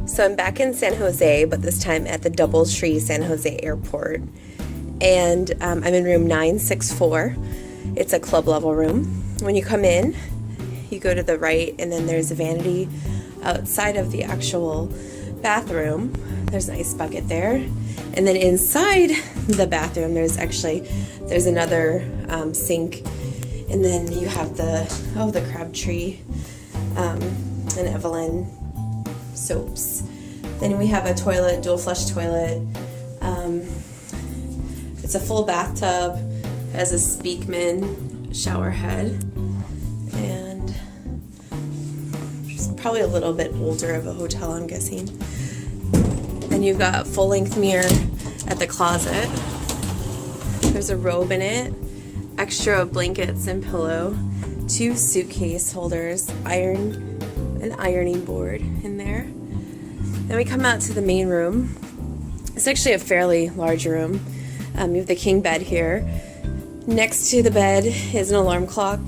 So I'm back in San Jose, but this time at the Doubletree San Jose Airport. And I'm in room 964. It's a club level room. When you come in, you go to the right, and then there's a vanity outside of the actual bathroom. There's an ice bucket there. And then inside the bathroom, there's another sink. And then you have the Crabtree and Evelyn soaps. Then we have a toilet, dual flush toilet. It's a full bathtub, has a Speakman shower head, and it's probably a little bit older of a hotel, I'm guessing. Then you've got full length mirror at the closet. There's a robe in it, extra blankets and pillow, 2 suitcase holders, an ironing board in there. Then we come out to the main room. It's actually a fairly large room. You have the king bed here. Next to the bed is an alarm clock,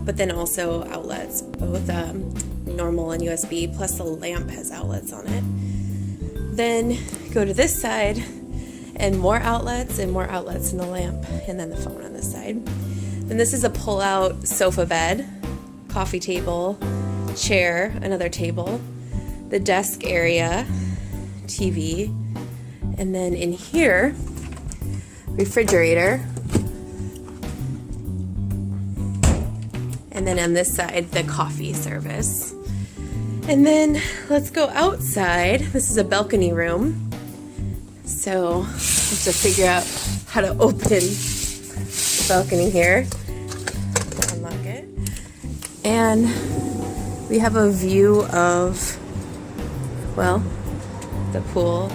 but then also outlets, both normal and USB, plus the lamp has outlets on it. Then go to this side, and more outlets in the lamp, and then the phone on this side. Then this is a pull-out sofa bed, coffee table, chair, another table, the desk area, TV, and then in here, refrigerator, and then on this side, the coffee service. And then let's go outside. This is a balcony room, so I have to figure out how to open the balcony here. Unlock it. And we have a view of, well, the pool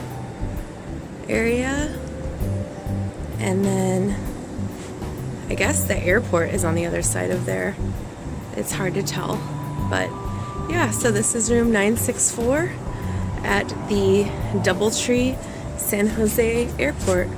area. And then I guess the airport is on the other side of there. It's hard to tell. But yeah, so this is room 964 at the Doubletree San Jose Airport.